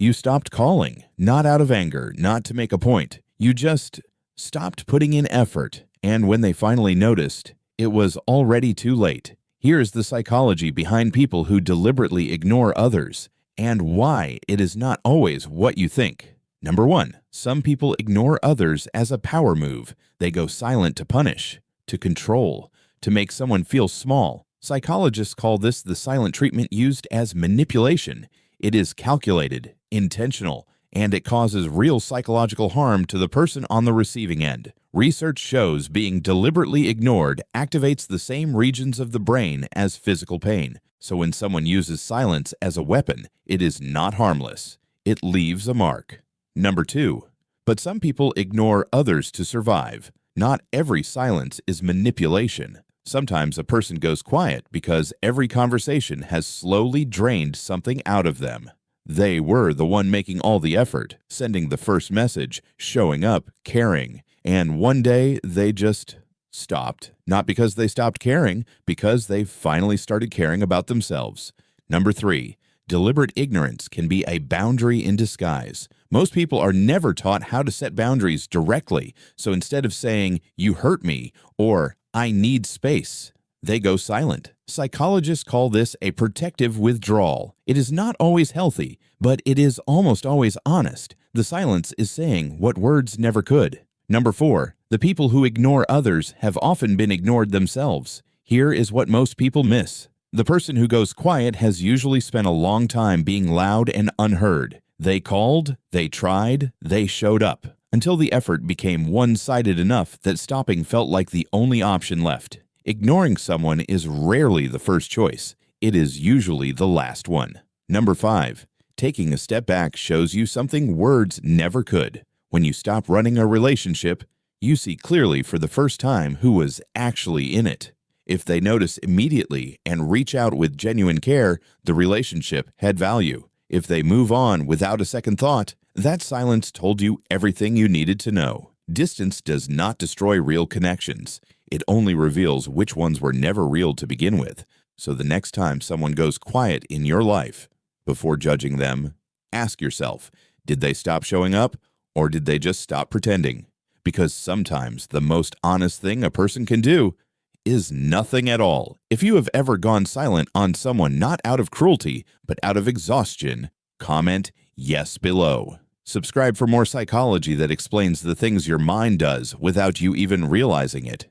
You stopped calling, not out of anger, not to make a point. You just stopped putting in effort, and when they finally noticed, it was already too late. Here's the psychology behind people who deliberately ignore others, and why it is not always what you think. Number 1, some people ignore others as a power move. They go silent to punish, to control, to make someone feel small. Psychologists call this the silent treatment used as manipulation. It is calculated, intentional, and it causes real psychological harm to the person on the receiving end. Research shows being deliberately ignored activates the same regions of the brain as physical pain. So when someone uses silence as a weapon, it is not harmless. It leaves a mark. Number 2, but some people ignore others to survive. Not every silence is manipulation. Sometimes a person goes quiet because every conversation has slowly drained something out of them. They were the one making all the effort, sending the first message, showing up, caring, and one day they just stopped. Not because they stopped caring, because they finally started caring about themselves. Number 3, deliberate ignorance can be a boundary in disguise. Most people are never taught how to set boundaries directly, so instead of saying, "You hurt me," or "I need space," they go silent. Psychologists call this a protective withdrawal. It is not always healthy, but it is almost always honest. The silence is saying what words never could. Number 4, the people who ignore others have often been ignored themselves. Here is what most people miss. The person who goes quiet has usually spent a long time being loud and unheard. They called, they tried, they showed up, until the effort became one-sided enough that stopping felt like the only option left. Ignoring someone is rarely the first choice. It is usually the last one. Number 5, taking a step back shows you something words never could. When you stop running a relationship, you see clearly for the first time who was actually in it. If they notice immediately and reach out with genuine care, the relationship had value. If they move on without a second thought, that silence told you everything you needed to know. Distance does not destroy real connections. It only reveals which ones were never real to begin with. So the next time someone goes quiet in your life, before judging them, ask yourself, did they stop showing up, or did they just stop pretending? Because sometimes the most honest thing a person can do is nothing at all. If you have ever gone silent on someone not out of cruelty, but out of exhaustion, comment yes below. Subscribe for more psychology that explains the things your mind does without you even realizing it.